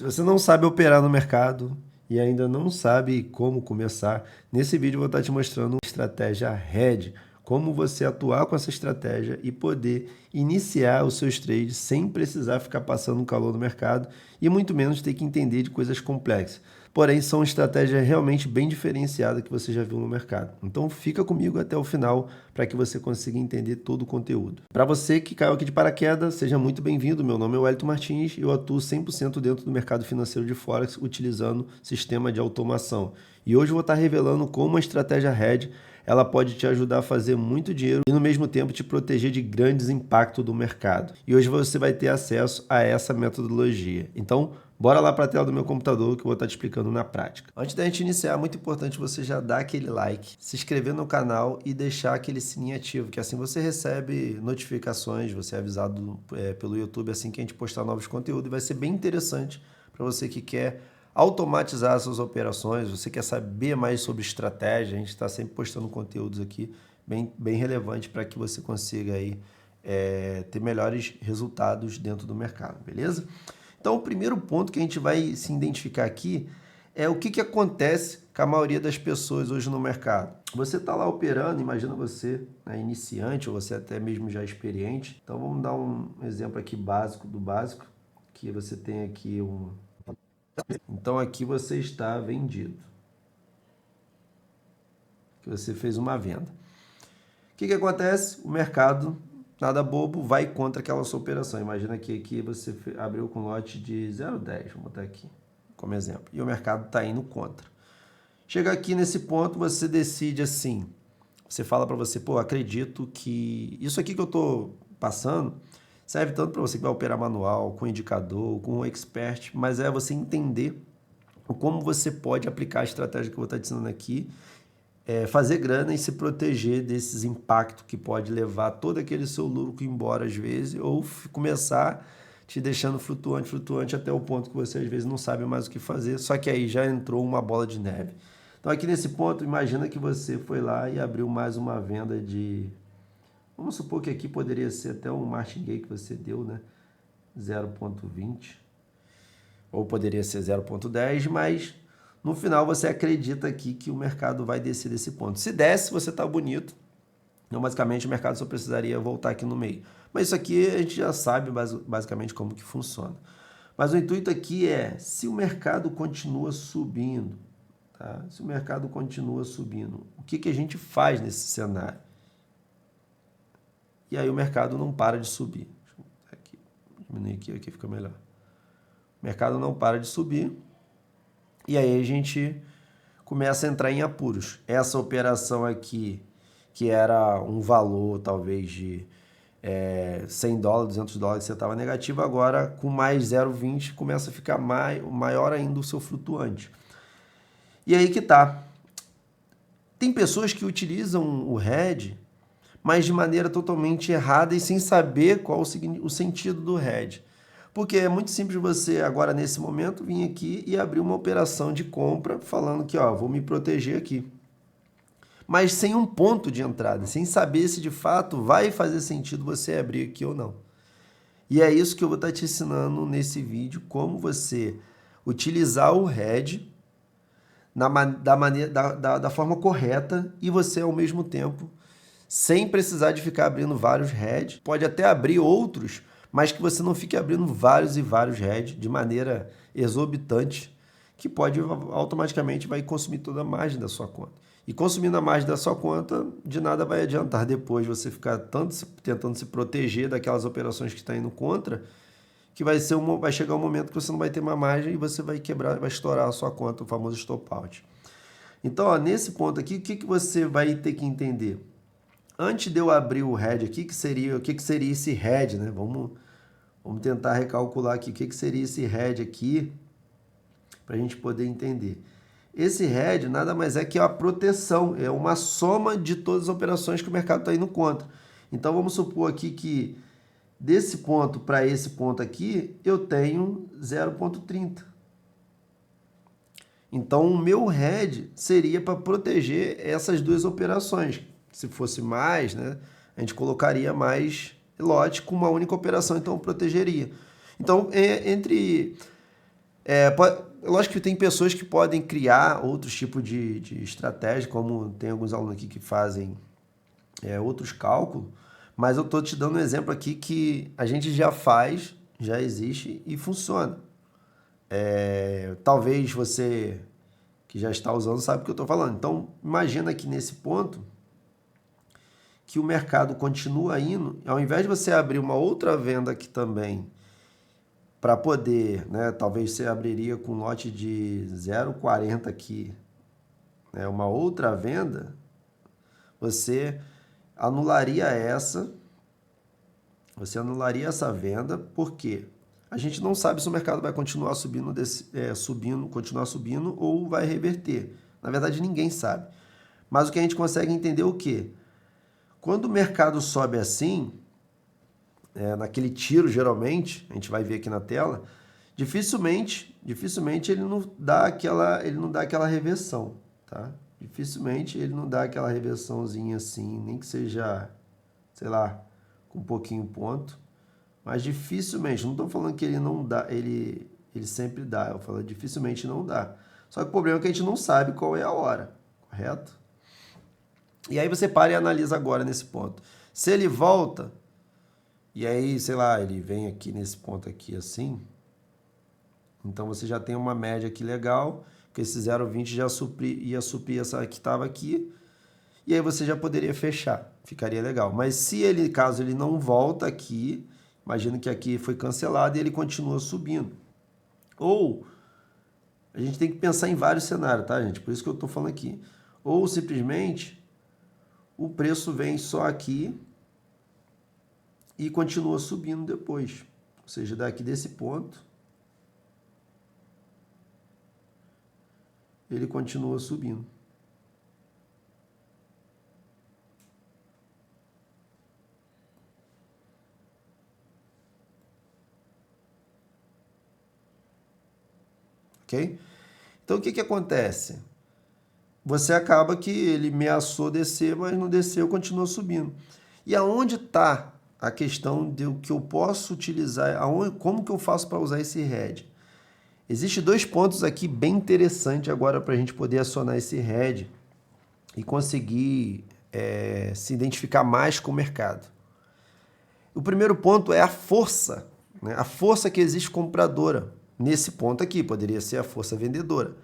Se você não sabe operar no mercado e ainda não sabe como começar, nesse vídeo eu vou estar te mostrando uma estratégia hedge, como você atuar com essa estratégia e poder iniciar os seus trades sem precisar ficar passando calor no mercado e muito menos ter que entender de coisas complexas. Porém, são estratégias realmente bem diferenciadas que você já viu no mercado. Então fica comigo até o final para que você consiga entender todo o conteúdo. Para você que caiu aqui de paraquedas, seja muito bem-vindo. Meu nome é Wellington Martins e eu atuo 100% dentro do mercado financeiro de Forex utilizando sistema de automação. E hoje eu vou estar revelando como a estratégia hedge ela pode te ajudar a fazer muito dinheiro e no mesmo tempo te proteger de grandes impactos do mercado. E hoje você vai ter acesso a essa metodologia. Então, bora lá para a tela do meu computador que eu vou estar te explicando na prática. Antes da gente iniciar, é muito importante você já dar aquele like, se inscrever no canal e deixar aquele sininho ativo, que assim você recebe notificações, você é avisado pelo YouTube assim que a gente postar novos conteúdos e vai ser bem interessante para você que quer automatizar as suas operações, você quer saber mais sobre estratégia, a gente está sempre postando conteúdos aqui bem relevantes para que você consiga aí, ter melhores resultados dentro do mercado, beleza? Então, o primeiro ponto que a gente vai se identificar aqui é o que acontece com a maioria das pessoas hoje no mercado. Você está lá operando, imagina você, né, iniciante ou você até mesmo já experiente. Então, vamos dar um exemplo aqui básico do básico, que você tem aqui um... Então, aqui você está vendido, que você fez uma venda. O que acontece? O mercado, nada bobo, vai contra aquela sua operação. Imagina que aqui você abriu com lote de 0,10, vou botar aqui como exemplo, e o mercado está indo contra. Chega aqui nesse ponto, você decide assim, você fala para você, pô, acredito que isso aqui que eu estou passando serve tanto para você que vai operar manual, com indicador, com expert, mas é você entender como você pode aplicar a estratégia que eu vou estar te ensinando aqui, fazer grana e se proteger desses impactos que pode levar todo aquele seu lucro embora às vezes, ou começar te deixando flutuante até o ponto que você às vezes não sabe mais o que fazer, só que aí já entrou uma bola de neve. Então aqui nesse ponto, imagina que você foi lá e abriu mais uma venda de... Vamos supor que aqui poderia ser até um martingale que você deu, né? 0,20. Ou poderia ser 0,10, mas no final você acredita aqui que o mercado vai descer desse ponto. Se desce, você está bonito. Então, basicamente, o mercado só precisaria voltar aqui no meio. Mas isso aqui a gente já sabe basicamente como que funciona. Mas o intuito aqui é, se o mercado continua subindo, tá? Se o mercado continua subindo, o que a gente faz nesse cenário? E aí o mercado não para de subir. Deixa eu aqui, diminuir aqui fica melhor. O mercado não para de subir e aí a gente começa a entrar em apuros. Essa operação aqui, que era um valor talvez de 100 dólares, 200 dólares, você estava negativo, agora com mais 0,20 começa a ficar maior ainda o seu flutuante. E aí que tá. Tem pessoas que utilizam o hedge, mas de maneira totalmente errada e sem saber qual o sentido do hedge. Porque é muito simples você, agora nesse momento, vir aqui e abrir uma operação de compra falando que, ó, vou me proteger aqui. Mas sem um ponto de entrada, sem saber se de fato vai fazer sentido você abrir aqui ou não. E é isso que eu vou estar te ensinando nesse vídeo, como você utilizar o hedge da forma correta e você, ao mesmo tempo, sem precisar de ficar abrindo vários hedge. Pode até abrir outros, mas que você não fique abrindo vários e vários hedge de maneira exorbitante, que pode automaticamente vai consumir toda a margem da sua conta. E consumindo a margem da sua conta, de nada vai adiantar depois você ficar tentando se proteger daquelas operações que estão indo contra, que vai chegar um momento que você não vai ter uma margem e você vai quebrar, vai estourar a sua conta, o famoso stop out. Então, ó, nesse ponto aqui, o que você vai ter que entender? Antes de eu abrir o head aqui, o que seria esse head, né? Vamos tentar recalcular aqui o que seria esse head aqui para a gente poder entender. Esse head nada mais é que a proteção, é uma soma de todas as operações que o mercado está indo contra. Então vamos supor aqui que desse ponto para esse ponto aqui eu tenho 0,30. Então o meu head seria para proteger essas duas operações. Se fosse mais, né, a gente colocaria mais lote com uma única operação, então protegeria. Então, entre Lógico que tem pessoas que podem criar outros tipos de estratégia, como tem alguns alunos aqui que fazem outros cálculos, mas eu estou te dando um exemplo aqui que a gente já faz, já existe e funciona. Talvez você que já está usando sabe o que eu estou falando. Então, imagina que nesse ponto que o mercado continua indo, ao invés de você abrir uma outra venda aqui também para poder, né, talvez você abriria com um lote de 0,40 aqui, né, uma outra venda, você anularia essa venda, porque a gente não sabe se o mercado vai continuar continuar subindo ou vai reverter. Na verdade, ninguém sabe. Mas o que a gente consegue entender é o quê? Quando o mercado sobe assim, naquele tiro, geralmente, a gente vai ver aqui na tela, dificilmente ele não dá aquela reversão, tá? Dificilmente ele não dá aquela reversãozinha assim, nem que seja, sei lá, com um pouquinho ponto, mas dificilmente, não estou falando que ele não dá, ele sempre dá, eu falo dificilmente não dá. Só que o problema é que a gente não sabe qual é a hora, correto? E aí você para e analisa agora nesse ponto. Se ele volta, e aí, sei lá, ele vem aqui nesse ponto aqui assim, então você já tem uma média aqui legal, que esse 0,20 ia suprir essa que estava aqui, e aí você já poderia fechar, ficaria legal. Mas caso ele não volta aqui, imagina que aqui foi cancelado e ele continua subindo. Ou, a gente tem que pensar em vários cenários, tá, gente? Por isso que eu estou falando aqui. Ou simplesmente o preço vem só aqui e continua subindo depois. Ou seja, daqui desse ponto, ele continua subindo. Ok? Então o que acontece? Você acaba que ele ameaçou descer, mas não desceu, continua subindo. E aonde está a questão do que eu posso utilizar, como que eu faço para usar esse head? Existem dois pontos aqui bem interessantes agora para a gente poder acionar esse head e conseguir se identificar mais com o mercado. O primeiro ponto é a força, né? A força que existe compradora. Nesse ponto aqui, poderia ser a força vendedora.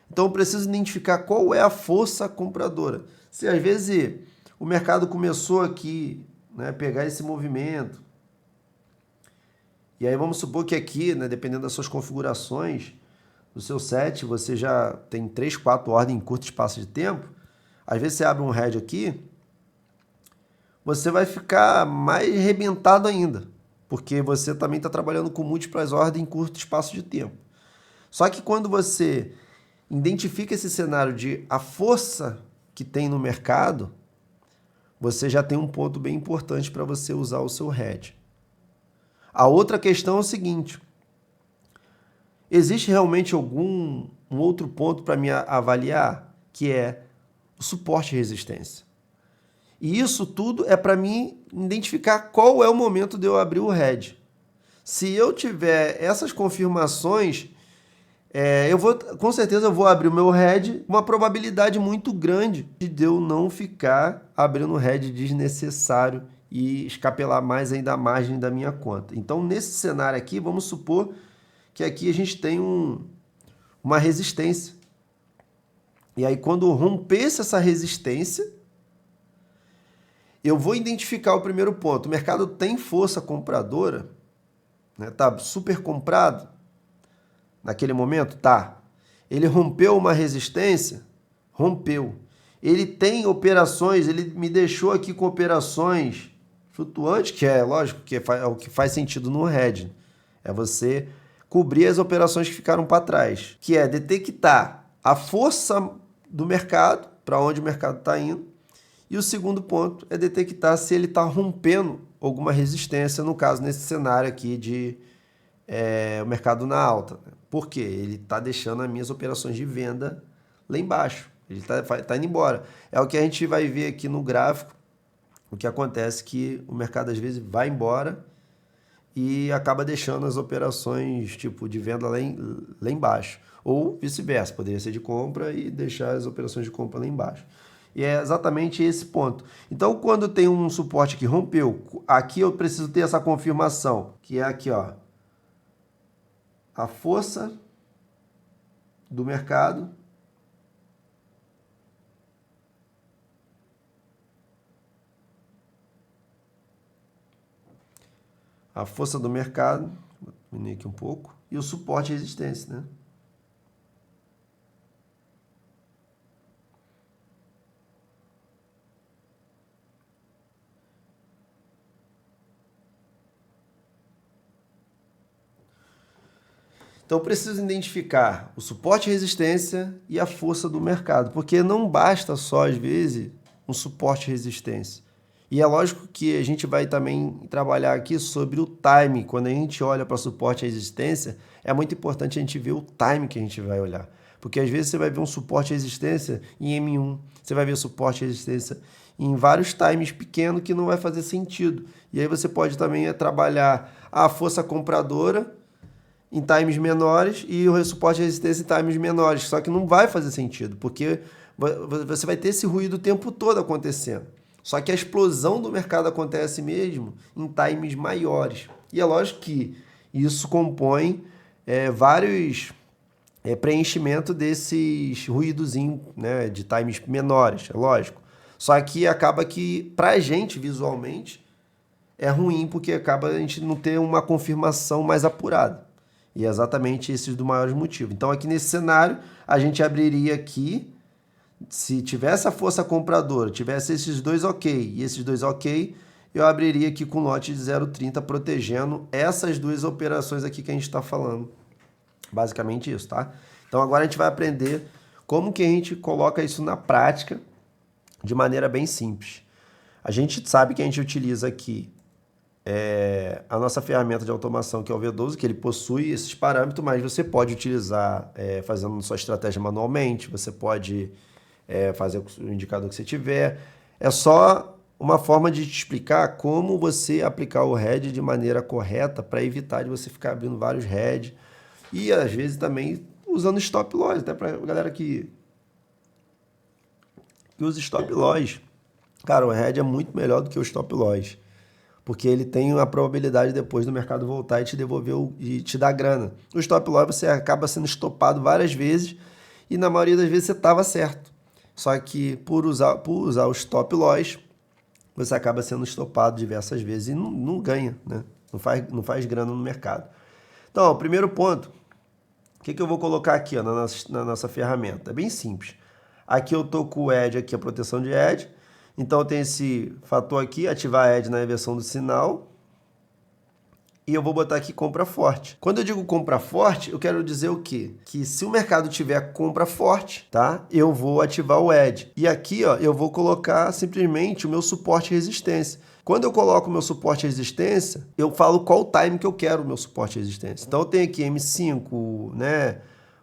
Então eu preciso identificar qual é a força compradora. Se às vezes o mercado começou aqui, né, pegar esse movimento, e aí vamos supor que aqui, né, dependendo das suas configurações, no seu set você já tem 3, 4 ordens em curto espaço de tempo, às vezes você abre um head aqui, você vai ficar mais arrebentado ainda, porque você também está trabalhando com múltiplas ordens em curto espaço de tempo. Só que quando você identifica esse cenário de a força que tem no mercado, você já tem um ponto bem importante para você usar o seu head. A outra questão é o seguinte: existe realmente um outro ponto para me avaliar, que é o suporte e resistência. E isso tudo é para mim identificar qual é o momento de eu abrir o head. Se eu tiver essas confirmações, com certeza eu vou abrir o meu head com uma probabilidade muito grande de eu não ficar abrindo o head desnecessário e escapelar mais ainda a margem da minha conta. Então, nesse cenário aqui, vamos supor que aqui a gente tem uma resistência. E aí, quando rompesse essa resistência, eu vou identificar o primeiro ponto. O mercado tem força compradora, né? Tá super comprado naquele momento? Tá. Ele rompeu uma resistência? Rompeu. Ele tem operações, ele me deixou aqui com operações flutuantes, que é lógico que é o que faz sentido no hedge. É você cobrir as operações que ficaram para trás, que é detectar a força do mercado, para onde o mercado está indo. E o segundo ponto é detectar se ele está rompendo alguma resistência, no caso, nesse cenário aqui de o mercado na alta. Por quê? Ele está deixando as minhas operações de venda lá embaixo. Ele está indo embora. É o que a gente vai ver aqui no gráfico. O que acontece é que o mercado às vezes vai embora e acaba deixando as operações tipo de venda lá embaixo. Ou vice-versa, poderia ser de compra e deixar as operações de compra lá embaixo. E é exatamente esse ponto. Então, quando tem um suporte que rompeu, aqui eu preciso ter essa confirmação, que é aqui, ó, a força do mercado vou diminuir aqui um pouco, e o suporte e resistência, né? Então, eu preciso identificar o suporte e resistência e a força do mercado, porque não basta só, às vezes, um suporte e resistência. E é lógico que a gente vai também trabalhar aqui sobre o time. Quando a gente olha para suporte e resistência, é muito importante a gente ver o time que a gente vai olhar. Porque às vezes você vai ver um suporte e resistência em M1, você vai ver suporte e resistência em vários times pequenos que não vai fazer sentido. E aí você pode também trabalhar a força compradora em times menores e o suporte e resistência em times menores. Só que não vai fazer sentido, porque você vai ter esse ruído o tempo todo acontecendo. Só que a explosão do mercado acontece mesmo em times maiores. E é lógico que isso compõe vários preenchimentos desses ruídozinhos, né, de times menores, é lógico. Só que acaba que, para a gente, visualmente, é ruim, porque acaba a gente não ter uma confirmação mais apurada. E é exatamente esses dos maiores motivos. Então, aqui nesse cenário, a gente abriria aqui, se tivesse a força compradora, tivesse esses dois ok e esses dois ok, eu abriria aqui com lote de 0,30 protegendo essas duas operações aqui que a gente está falando. Basicamente isso, tá? Então, agora a gente vai aprender como que a gente coloca isso na prática de maneira bem simples. A gente sabe que a gente utiliza aqui a nossa ferramenta de automação, que é o V12, que ele possui esses parâmetros, mas você pode utilizar fazendo sua estratégia manualmente, você pode fazer o indicador que você tiver. É só uma forma de te explicar como você aplicar o hedge de maneira correta para evitar de você ficar abrindo vários hedge e às vezes também usando stop loss, até para a galera que usa stop loss. Cara, o hedge é muito melhor do que o stop loss, porque ele tem a probabilidade depois do mercado voltar e te devolver e te dar grana. O stop loss você acaba sendo estopado várias vezes e na maioria das vezes você estava certo. Só que por usar o stop loss, você acaba sendo estopado diversas vezes e não ganha, né? Não faz grana no mercado. Então, ó, o primeiro ponto, o que eu vou colocar aqui ó, na nossa ferramenta? É bem simples. Aqui eu estou com o edge, aqui a proteção de edge. Então, tem esse fator aqui, ativar edge na inversão do sinal. E eu vou botar aqui compra forte. Quando eu digo compra forte, eu quero dizer o quê? Que se o mercado tiver compra forte, tá? Eu vou ativar o edge. E aqui, ó, eu vou colocar simplesmente o meu suporte e resistência. Quando eu coloco o meu suporte e resistência, eu falo qual time que eu quero o meu suporte e resistência. Então, eu tenho aqui M5, né?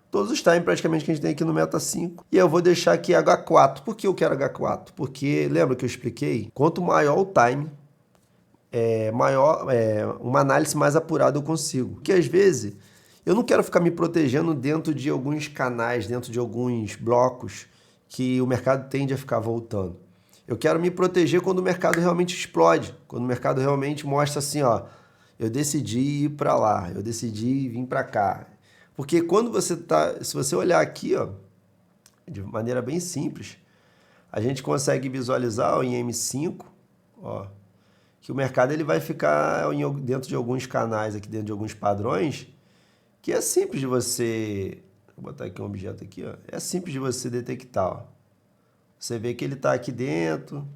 Todos os times praticamente que a gente tem aqui no Meta 5. E eu vou deixar aqui H4. Por que eu quero H4? Porque, lembra que eu expliquei? Quanto maior o time, uma análise mais apurada eu consigo. Porque às vezes eu não quero ficar me protegendo dentro de alguns canais, dentro de alguns blocos que o mercado tende a ficar voltando. Eu quero me proteger quando o mercado realmente explode, quando o mercado realmente mostra assim, ó, eu decidi ir para lá, eu decidi vir para cá. Porque quando se você olhar aqui, ó, de maneira bem simples, a gente consegue visualizar ó, em M5, ó, que o mercado ele vai ficar dentro de alguns canais aqui, dentro de alguns padrões, que é simples de você... Vou botar aqui um objeto aqui, ó. É simples de você detectar, ó. Você vê que ele está aqui dentro,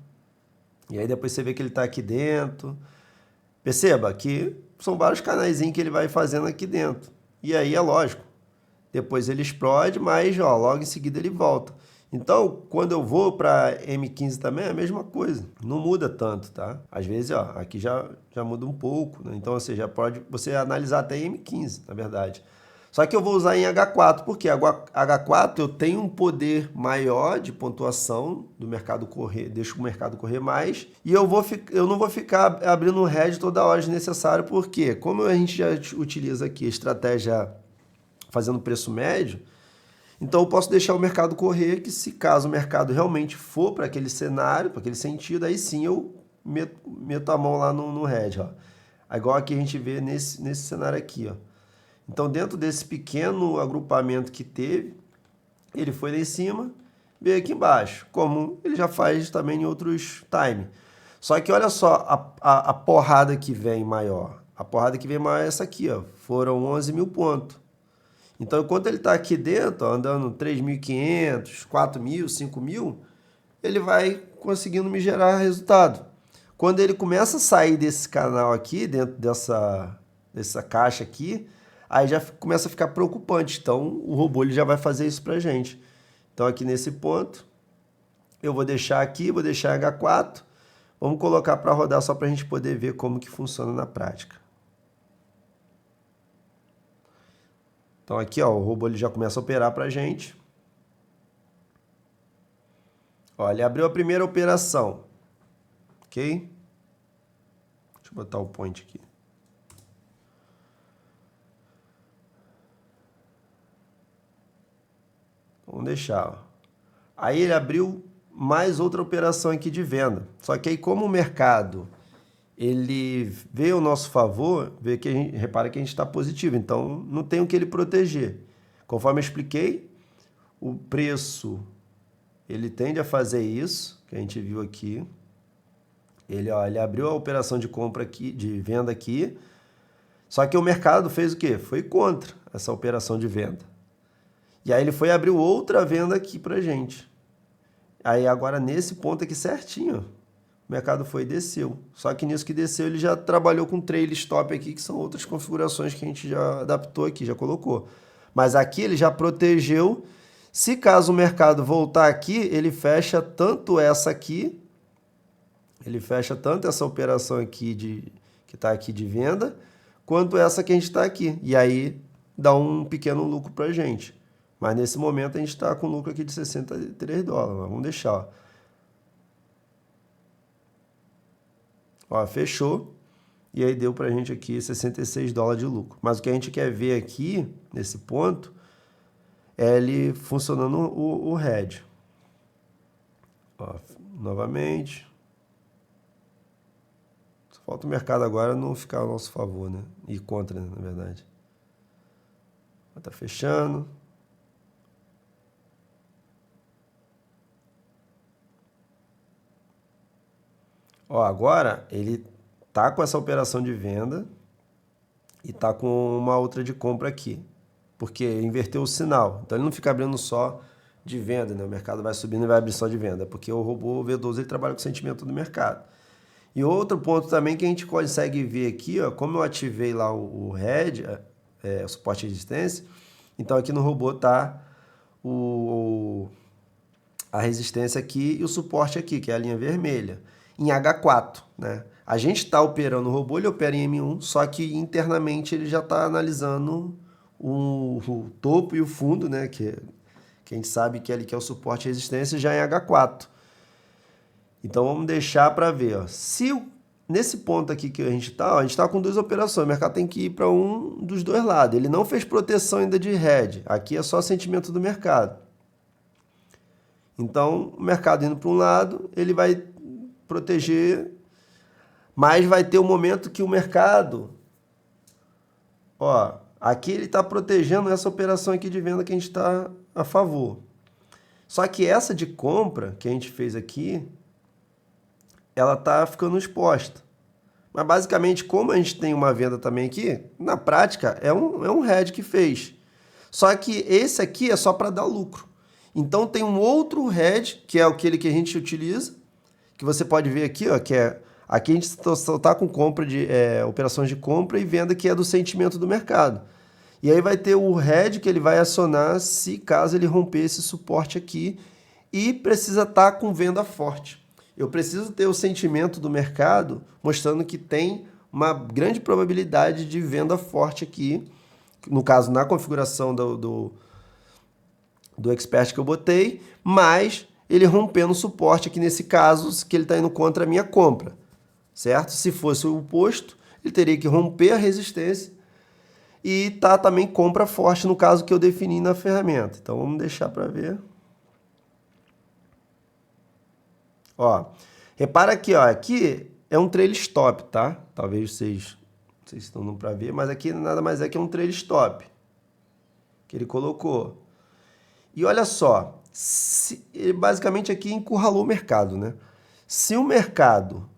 e aí depois você vê que ele está aqui dentro. Perceba que são vários canaizinhos que ele vai fazendo aqui dentro. E aí é lógico, depois ele explode, mas ó, logo em seguida ele volta. Então, quando eu vou para M15 também é a mesma coisa, não muda tanto, tá? Às vezes, ó, aqui já muda um pouco, né? Então você já pode analisar até M15, na verdade. Só que eu vou usar em H4, porque H4 eu tenho um poder maior de pontuação do mercado correr, deixo o mercado correr mais, e eu não vou ficar abrindo o RED toda hora desnecessário, porque como a gente já utiliza aqui a estratégia fazendo preço médio, então eu posso deixar o mercado correr, que se caso o mercado realmente for para aquele cenário, para aquele sentido, aí sim eu meto a mão lá no RED, ó. Igual aqui a gente vê nesse cenário aqui, ó. Então, dentro desse pequeno agrupamento que teve, ele foi lá em cima, veio aqui embaixo, como ele já faz também em outros time. Só que olha só a porrada que vem maior. A porrada que vem maior é essa aqui, ó. Foram 11 mil pontos. Então, enquanto ele está aqui dentro, ó, andando 3.500, 4.000, 5.000, ele vai conseguindo me gerar resultado. Quando ele começa a sair desse canal aqui, dentro dessa caixa aqui, aí já começa a ficar preocupante. Então, o robô ele já vai fazer isso para a gente. Então, aqui nesse ponto, eu vou deixar aqui, vou deixar H4. Vamos colocar para rodar só para a gente poder ver como que funciona na prática. Então, aqui, ó, o robô ele já começa a operar para a gente. Ó, ele abriu a primeira operação. Ok? Deixa eu botar o point aqui. Vamos deixar, ó. Aí ele abriu mais outra operação aqui de venda. Só que aí como o mercado ele vê o nosso favor, vê que repara que a gente está positivo, então não tem o que ele proteger. Conforme eu expliquei, o preço ele tende a fazer isso, que a gente viu aqui. Ele abriu a operação de compra aqui, de venda aqui, só que o mercado fez o quê? Foi contra essa operação de venda. E aí ele foi abrir outra venda aqui pra gente. Aí agora nesse ponto aqui certinho, o mercado foi e desceu. Só que nisso que desceu ele já trabalhou com trail stop aqui, que são outras configurações que a gente já adaptou aqui, já colocou. Mas aqui ele já protegeu. Se caso o mercado voltar aqui, ele fecha tanto essa aqui, ele fecha tanto essa operação aqui que está aqui de venda, quanto essa que a gente está aqui. E aí dá um pequeno lucro pra gente. Mas nesse momento a gente está com lucro aqui de $63. Vamos deixar, ó. Ó, fechou. E aí deu pra gente aqui $66 de lucro. Mas o que a gente quer ver aqui, nesse ponto, é ele funcionando o RED. Ó, novamente. Só falta o mercado agora não ficar ao nosso favor, né? E contra, né, na verdade. Tá fechando. Ó, agora ele tá com essa operação de venda e tá com uma outra de compra aqui, porque inverteu o sinal. Então ele não fica abrindo só de venda, né? O mercado vai subindo e vai abrir só de venda, porque o robô V12 ele trabalha com o sentimento do mercado. E outro ponto também que a gente consegue ver aqui, ó, como eu ativei lá o RED, o suporte e resistência, então aqui no robô tá a resistência aqui e o suporte aqui, que é a linha vermelha, em H4, né? A gente está operando o robô, ele opera em M1, só que internamente ele já está analisando o topo e o fundo, né? Que a gente sabe que ali que é o suporte e resistência já em H4. Então vamos deixar para ver, ó. Nesse ponto aqui que a gente está com duas operações, o mercado tem que ir para um dos dois lados. Ele não fez proteção ainda de RED, aqui é só sentimento do mercado. Então o mercado indo para um lado, ele vai proteger, mas vai ter um momento que o mercado, ó, aqui ele está protegendo essa operação aqui de venda que a gente está a favor. Só que essa de compra que a gente fez aqui, ela está ficando exposta. Mas basicamente, como a gente tem uma venda também aqui, na prática é um RED que fez. Só que esse aqui é só para dar lucro. Então tem um outro RED, que é aquele que a gente utiliza, que você pode ver aqui, ó, que é aqui a gente só está com compra de operações de compra e venda, que é do sentimento do mercado. E aí vai ter o RED que ele vai acionar se caso ele romper esse suporte aqui e precisa estar com venda forte. Eu preciso ter o sentimento do mercado mostrando que tem uma grande probabilidade de venda forte aqui no caso, na configuração do expert que eu botei, mas ele rompendo o suporte aqui nesse caso, que ele está indo contra a minha compra, certo? Se fosse o oposto, ele teria que romper a resistência e tá também compra forte no caso que eu defini na ferramenta. Então vamos deixar para ver. Ó, repara aqui, ó, aqui é um trail stop, tá? Talvez vocês não sei se estão dando para ver, mas aqui nada mais é que um trail stop que ele colocou. E olha só, ele basicamente aqui encurralou o mercado, né? Se o mercado,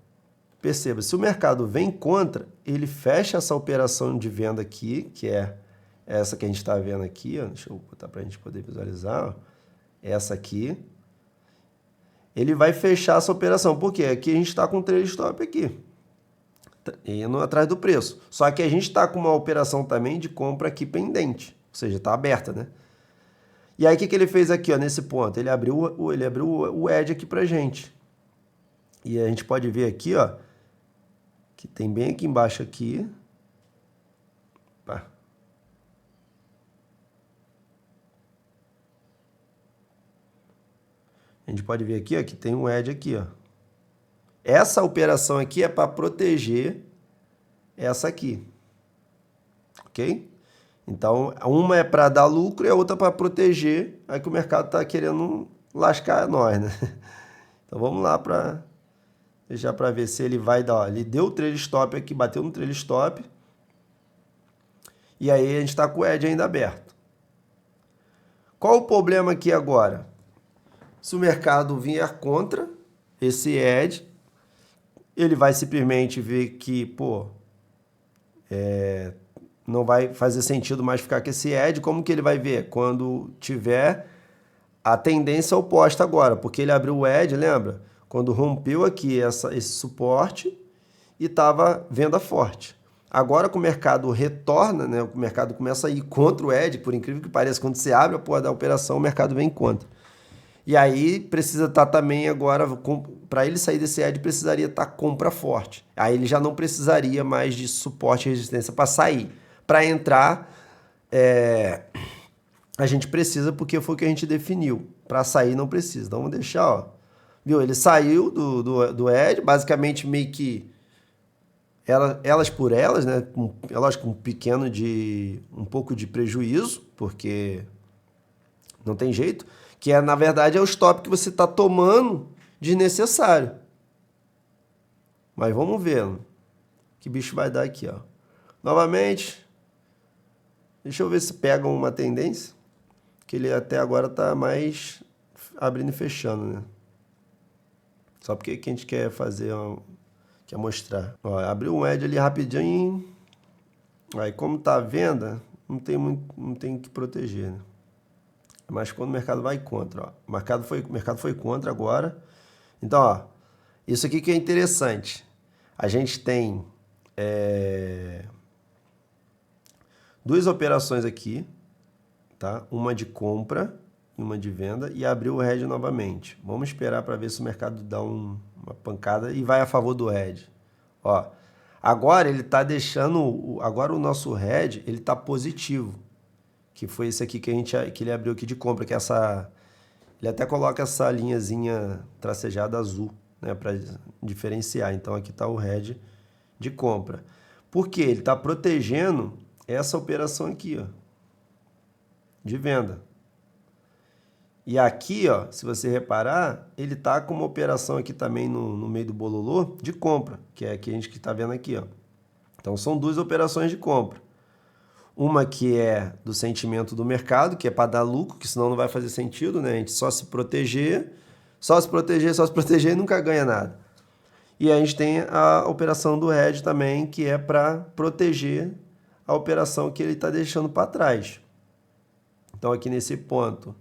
perceba, se o mercado vem contra, ele fecha essa operação de venda aqui, que é essa que a gente está vendo aqui, ó, deixa eu botar para a gente poder visualizar, ó, essa aqui. Ele vai fechar essa operação, porque aqui a gente está com um trailing stop aqui, indo atrás do preço. Só que a gente está com uma operação também de compra aqui pendente, ou seja, está aberta, né? E aí o que ele fez aqui, ó, nesse ponto? Ele abriu o edge aqui pra gente. E a gente pode ver aqui, ó, que tem bem aqui embaixo aqui. Opa. A gente pode ver aqui, ó, que tem um edge aqui, ó. Essa operação aqui é para proteger essa aqui. Ok? Então, uma é para dar lucro e a outra para proteger. Aí que o mercado está querendo lascar nós, né? Então, vamos lá para deixar para ver se ele vai dar. Ó, ele deu o trailing stop aqui, bateu no trailing stop. E aí a gente está com o edge ainda aberto. Qual o problema aqui agora? Se o mercado vier contra esse edge, ele vai simplesmente ver que, pô, não vai fazer sentido mais ficar com esse edge. Como que ele vai ver? Quando tiver a tendência oposta agora, porque ele abriu o edge, lembra? Quando rompeu aqui esse suporte e estava venda forte. Agora que o mercado retorna, né? O mercado começa a ir contra o edge, por incrível que pareça, quando você abre a porra da operação, o mercado vem contra. E aí precisa estar também agora, para ele sair desse edge, precisaria estar compra forte. Aí ele já não precisaria mais de suporte e resistência para sair. Para entrar, a gente precisa porque foi o que a gente definiu. Para sair não precisa. Então vamos deixar, ó. Viu? Ele saiu do edge, basicamente meio que elas por elas, né? É lógico, um pouco de prejuízo, porque não tem jeito. Que na verdade é o stop que você está tomando desnecessário. Mas vamos ver que bicho vai dar aqui, ó. Novamente, deixa eu ver se pega uma tendência, que ele até agora está mais abrindo e fechando, né? Só porque que a gente quer fazer, quer mostrar. Ó, abriu um edge ali rapidinho. Aí como tá a venda, não tem que proteger, né? Mas quando o mercado vai contra, ó. O mercado foi contra agora. Então, ó, isso aqui que é interessante. A gente tem duas operações aqui, tá? Uma de compra e uma de venda, e abriu o hedge novamente. Vamos esperar para ver se o mercado dá uma pancada e vai a favor do hedge. Ó, agora ele está deixando, agora o nosso hedge ele está positivo, que foi esse aqui que ele abriu aqui de compra, que é essa, ele até coloca essa linhazinha tracejada azul, né, para diferenciar. Então aqui está o hedge de compra. Por quê? Ele está protegendo essa operação aqui, ó, de venda. E aqui, ó, se você reparar, ele está com uma operação aqui também no meio do bololô de compra, que é a que a gente está vendo aqui, ó. Então são duas operações de compra. Uma que é do sentimento do mercado, que é para dar lucro, que senão não vai fazer sentido, né? A gente só se proteger e nunca ganha nada. E a gente tem a operação do hedge também, que é para proteger a operação que ele está deixando para trás. Então aqui nesse ponto,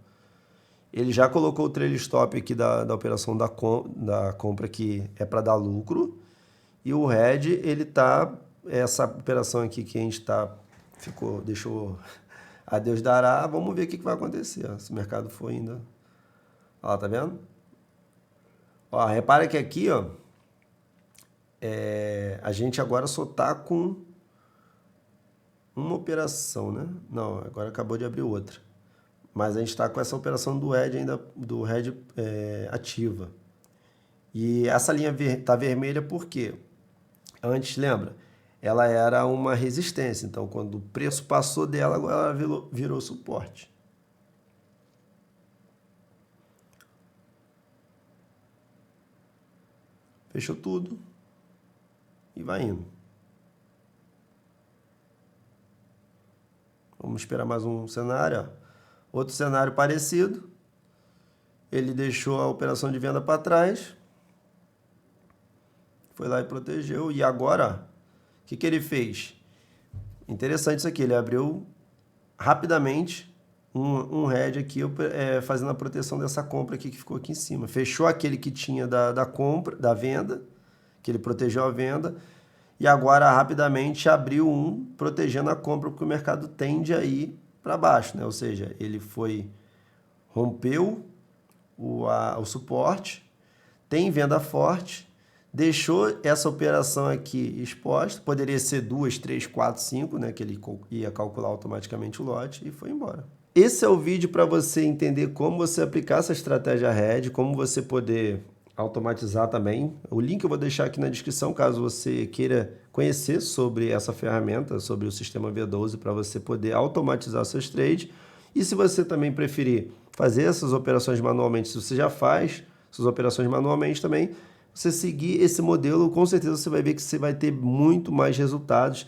ele já colocou o trailing stop aqui da operação da compra, que é para dar lucro. E o hedge, ele tá, essa operação aqui que a gente deixou a Deus dará, vamos ver o que vai acontecer, ó, se o mercado for ainda. Ó, tá vendo? Ó, repara que aqui, ó, a gente agora só tá com uma operação, né? Não, agora acabou de abrir outra. Mas a gente está com essa operação do RED ainda, do RED ativa. E essa linha está vermelha por quê? Antes, lembra? Ela era uma resistência. Então, quando o preço passou dela, agora ela virou suporte. Fechou tudo e vai indo. Vamos esperar mais um cenário. Ó. Outro cenário parecido. Ele deixou a operação de venda para trás. Foi lá e protegeu. E agora, o que ele fez? Interessante isso aqui. Ele abriu rapidamente um head aqui, fazendo a proteção dessa compra aqui que ficou aqui em cima. Fechou aquele que tinha da compra, da venda, que ele protegeu a venda. E agora, rapidamente, abriu protegendo a compra, porque o mercado tende a ir para baixo, né? Ou seja, ele rompeu o suporte, tem venda forte, deixou essa operação aqui exposta, poderia ser 2, 3, 4, 5, né? Que ele ia calcular automaticamente o lote e foi embora. Esse é o vídeo para você entender como você aplicar essa estratégia RED, como você poder automatizar também. O link eu vou deixar aqui na descrição, caso você queira conhecer sobre essa ferramenta, sobre o sistema V12, para você poder automatizar seus trades. E se você também preferir fazer essas operações manualmente, se você já faz suas operações manualmente também, você seguir esse modelo, com certeza você vai ver que você vai ter muito mais resultados,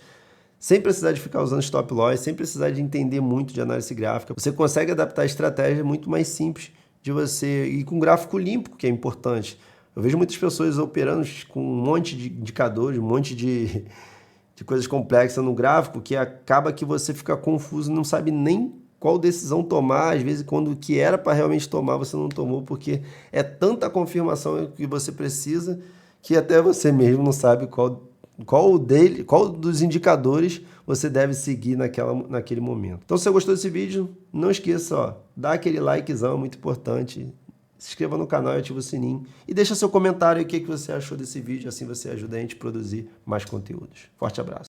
sem precisar de ficar usando stop loss, sem precisar de entender muito de análise gráfica. Você consegue adaptar a estratégia muito mais simples de você ir com gráfico limpo, que é importante. Eu vejo muitas pessoas operando com um monte de indicadores, um monte de coisas complexas no gráfico, que acaba que você fica confuso e não sabe nem qual decisão tomar. Às vezes, quando o que era para realmente tomar, você não tomou, porque é tanta confirmação que você precisa, que até você mesmo não sabe qual dos indicadores você deve seguir naquele momento. Então, se você gostou desse vídeo, não esqueça, ó, dá aquele likezão, muito importante. Se inscreva no canal e ativa o sininho. E deixa seu comentário aí o que você achou desse vídeo, assim você ajuda a gente a produzir mais conteúdos. Forte abraço.